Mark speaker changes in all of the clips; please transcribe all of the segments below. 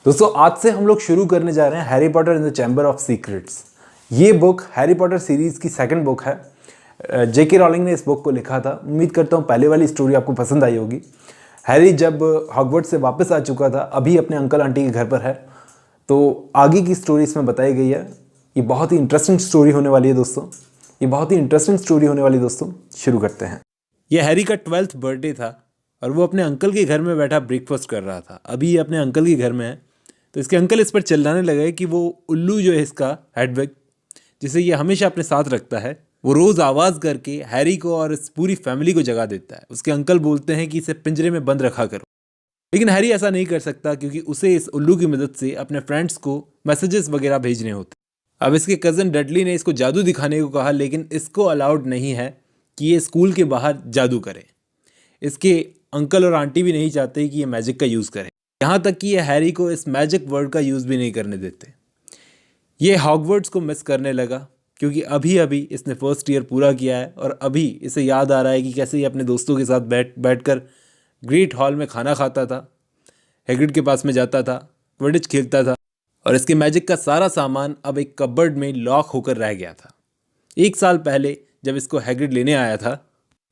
Speaker 1: दोस्तों आज से हम लोग शुरू करने जा रहे हैं Harry Potter in the chamber of secrets. ये बुक हैरी पॉटर सीरीज़ की सेकंड बुक है। जेके रॉलिंग ने इस बुक को लिखा था। उम्मीद करता हूँ पहले वाली स्टोरी आपको पसंद आई होगी। हैरी जब हॉगवर्ट्स से वापस आ चुका था, अभी अपने अंकल आंटी के घर पर है, तो आगे की स्टोरी इसमें बताई गई है। ये बहुत ही इंटरेस्टिंग स्टोरी होने वाली है दोस्तों। शुरू करते हैं। यह हैरी का 12th बर्थडे था और वो अपने अंकल के घर में बैठा ब्रेकफास्ट कर रहा था। अभी ये अपने अंकल के घर में है, तो इसके अंकल इस पर चिल्लाने लगे कि वो उल्लू जो है इसका हेडविग, जिसे ये हमेशा अपने साथ रखता है, वो रोज़ आवाज़ करके हैरी को और इस पूरी फैमिली को जगा देता है। उसके अंकल बोलते हैं कि इसे पिंजरे में बंद रखा करो, लेकिन हैरी ऐसा नहीं कर सकता क्योंकि उसे इस उल्लू की मदद से अपने फ्रेंड्स को मैसेजेस वगैरह भेजने होते। अब इसके कज़न डडली ने इसको जादू दिखाने को कहा, लेकिन इसको अलाउड नहीं है कि ये स्कूल के बाहर जादू करे। इसके अंकल और आंटी भी नहीं चाहते कि ये मैजिक का यूज़ करे, यहाँ तक कि ये हैरी को इस मैजिक वर्ड का यूज़ भी नहीं करने देते। ये हॉगवर्ट्स को मिस करने लगा क्योंकि अभी अभी इसने फर्स्ट ईयर पूरा किया है और अभी इसे याद आ रहा है कि कैसे ये अपने दोस्तों के साथ बैठकर ग्रेट हॉल में खाना खाता था, हैग्रिड के पास में जाता था, क्विडिच खेलता था, और इसके मैजिक का सारा सामान अब एक कबर्ड में लॉक होकर रह गया था। 1 साल पहले जब इसको हैग्रिड लेने आया था,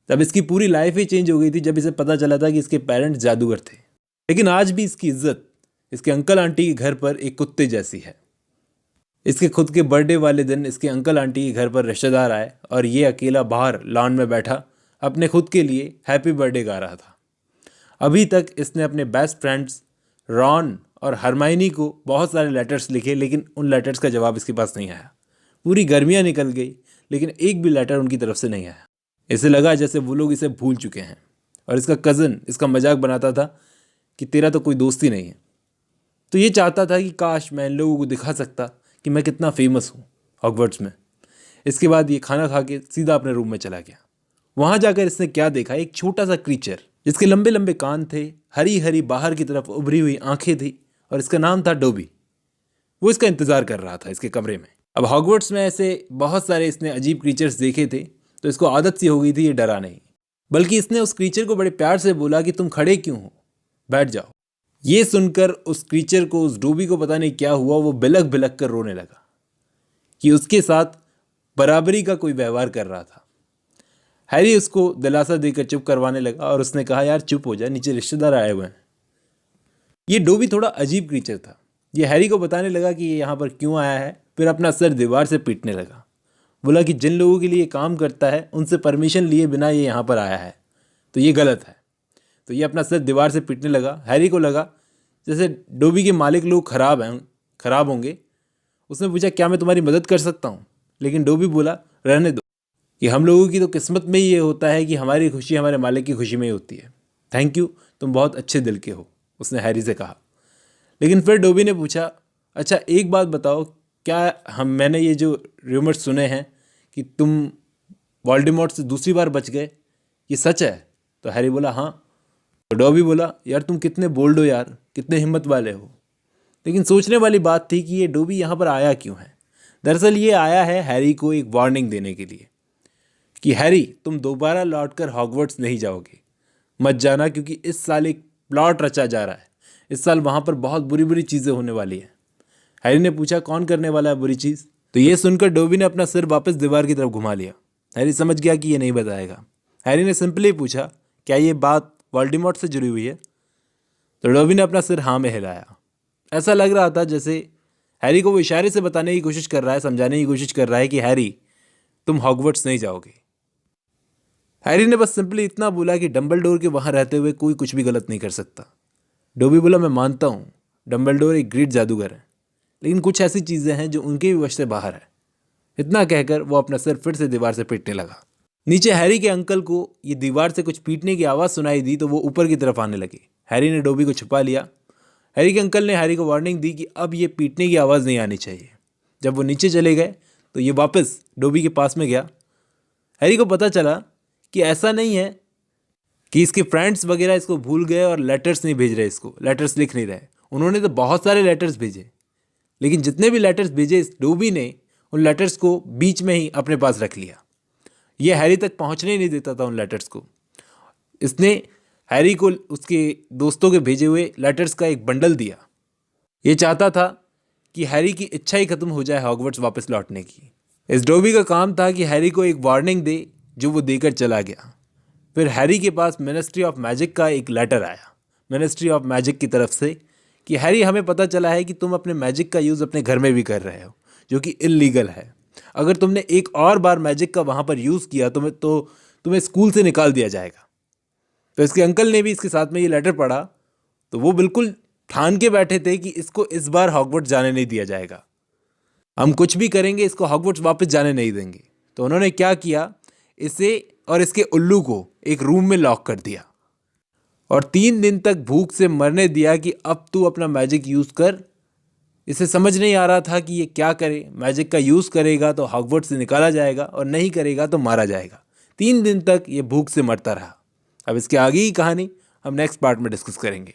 Speaker 1: तब इसकी पूरी लाइफ ही चेंज हो गई थी जब इसे पता चला था कि इसके पेरेंट्स जादूगर थे। लेकिन आज भी इसकी इज्जत इसके अंकल आंटी के घर पर एक कुत्ते जैसी है। इसके खुद के बर्थडे वाले दिन इसके अंकल आंटी के घर पर रिश्तेदार आए और ये अकेला बाहर लॉन में बैठा अपने खुद के लिए हैप्पी बर्थडे गा रहा था। अभी तक इसने अपने बेस्ट फ्रेंड्स रॉन और हरमाइनी को बहुत सारे लेटर्स लिखे, लेकिन उन लेटर्स का जवाब इसके पास नहीं आया। पूरी गर्मियाँ निकल गई, लेकिन एक भी लेटर उनकी तरफ से नहीं आया। इसे लगा जैसे वो लोग इसे भूल चुके हैं। और इसका कज़न इसका मजाक बनाता था कि तेरा तो कोई दोस्त ही नहीं है। तो ये चाहता था कि काश मैं इन लोगों को दिखा सकता कि मैं कितना फेमस हूँ हॉगवर्ट्स में। इसके बाद ये खाना खा के सीधा अपने रूम में चला गया। वहाँ जाकर इसने क्या देखा, एक छोटा सा क्रीचर जिसके लंबे लंबे कान थे, हरी हरी बाहर की तरफ उभरी हुई आंखें थी, और इसका नाम था डोबी। वो इसका इंतज़ार कर रहा था इसके कमरे में। अब हॉगवर्ट्स में ऐसे बहुत सारे इसने अजीब क्रीचर्स देखे थे, तो इसको आदत सी हो गई थी ये डरा नहीं, बल्कि इसने उस क्रीचर को बड़े प्यार से बोला कि तुम खड़े क्यों हो, बैठ जाओ। ये सुनकर उस क्रीचर को, उस डोबी को पता नहीं क्या हुआ, वो बिलक बिलक कर रोने लगा कि उसके साथ बराबरी का कोई व्यवहार कर रहा था। हैरी उसको दिलासा देकर चुप करवाने लगा और उसने कहा, यार चुप हो जा, नीचे रिश्तेदार आए हुए हैं। ये डोबी थोड़ा अजीब क्रीचर था। ये हैरी को बताने लगा कि ये यहाँ पर क्यों आया है, फिर अपना सर दीवार से पीटने लगा। बोला कि जिन लोगों के लिए काम करता है उनसे परमिशन लिए बिना ये यहाँ पर आया है, तो ये गलत है। तो ये अपना सर दीवार से पीटने लगा। हैरी को लगा जैसे डोबी के मालिक लोग खराब होंगे। उसने पूछा, क्या मैं तुम्हारी मदद कर सकता हूँ? लेकिन डोबी बोला, रहने दो, कि हम लोगों की तो किस्मत में ही ये होता है कि हमारी खुशी हमारे मालिक की खुशी में ही होती है। थैंक यू, तुम बहुत अच्छे दिल के हो, उसने हैरी से कहा। लेकिन फिर डोबी ने पूछा, अच्छा एक बात बताओ, क्या मैंने ये जो र्यूमर्स सुने हैं कि तुम वोल्डेमॉर्ट से दूसरी बार बच गए, ये सच है? तो हैरी बोला, हाँ। तो डॉबी बोला, यार तुम कितने बोल्ड हो यार, कितने हिम्मत वाले हो। लेकिन सोचने वाली बात थी कि ये डोबी यहाँ पर आया क्यों है। दरअसल ये आया है हैरी को एक वार्निंग देने के लिए कि हैरी, तुम दोबारा लौटकर हॉगवर्ट्स नहीं जाओगे, मत जाना, क्योंकि इस साल एक प्लॉट रचा जा रहा है। इस साल वहाँ पर बहुत बुरी बुरी चीज़ें होने वाली हैं। हैरी ने पूछा, कौन करने वाला है बुरी चीज़? तो ये सुनकर डोबी ने अपना सिर वापस दीवार की तरफ घुमा लिया। हैरी समझ गया कि ये नहीं बताएगा। हैरी ने सिंपली पूछा, क्या ये बात वोल्डेमॉर्ट से जुड़ी हुई है? तो डोबी ने अपना सिर हाँ में हिलाया। ऐसा लग रहा था जैसे हैरी को वो इशारे से बताने की कोशिश कर रहा है, समझाने की कोशिश कर रहा है कि हैरी, तुम हॉगवर्ट्स नहीं जाओगे। हैरी ने बस सिंपली इतना बोला कि डंबलडोर के वहाँ रहते हुए कोई कुछ भी गलत नहीं कर सकता। डोबी बोला, मैं मानता हूँ डंबलडोर एक ग्रेट जादूगर है, लेकिन कुछ ऐसी चीज़ें हैं जो उनके भी वश से बाहर है। इतना कहकर वो अपना सिर फिर से दीवार से पीटने लगा। नीचे हैरी के अंकल को ये दीवार से कुछ पीटने की आवाज़ सुनाई दी, तो वो ऊपर की तरफ आने लगे। हैरी ने डोबी को छुपा लिया। हैरी के अंकल ने हैरी को वार्निंग दी कि अब ये पीटने की आवाज़ नहीं आनी चाहिए। जब वो नीचे चले गए तो ये वापस डोबी के पास में गया। हैरी को पता चला कि ऐसा नहीं है कि इसके फ्रेंड्स वगैरह इसको भूल गए और लेटर्स नहीं भेज रहे, इसको लेटर्स लिख नहीं रहे। उन्होंने तो बहुत सारे लेटर्स भेजे, लेकिन जितने भी लेटर्स भेजे इस डोबी ने उन लेटर्स को बीच में ही अपने पास रख लिया। यह हैरी तक पहुंचने ही नहीं देता था उन लेटर्स को। इसने हैरी को उसके दोस्तों के भेजे हुए लेटर्स का एक बंडल दिया। ये चाहता था कि हैरी की इच्छा ही खत्म हो जाए हॉगवर्ट्स वापस लौटने की। इस डोबी का काम था कि हैरी को एक वार्निंग दे, जो वो देकर चला गया। फिर हैरी के पास मिनिस्ट्री ऑफ मैजिक का एक लेटर आया, मिनिस्ट्री ऑफ मैजिक की तरफ से, कि हैरी हमें पता चला है कि तुम अपने मैजिक का यूज़ अपने घर में भी कर रहे हो, जो कि इल्लीगल है। अगर तुमने एक और बार मैजिक का वहाँ पर यूज़ किया तुम्हें स्कूल से निकाल दिया जाएगा। तो इसके अंकल ने भी इसके साथ में ये लेटर पढ़ा, तो वो बिल्कुल ठान के बैठे थे कि इसको इस बार हॉगवर्ट्स जाने नहीं दिया जाएगा, हम कुछ भी करेंगे इसको हॉगवर्ट्स वापस जाने नहीं देंगे। तो उन्होंने क्या किया, इसे और इसके उल्लू को एक रूम में लॉक कर दिया और 3 दिन तक भूख से मरने दिया कि अब तू अपना मैजिक यूज़ कर। इसे समझ नहीं आ रहा था कि ये क्या करे, मैजिक का यूज़ करेगा तो हॉगवर्ट्स से निकाला जाएगा और नहीं करेगा तो मारा जाएगा। 3 दिन तक ये भूख से मरता रहा। अब इसके आगे की कहानी हम नेक्स्ट पार्ट में डिस्कस करेंगे।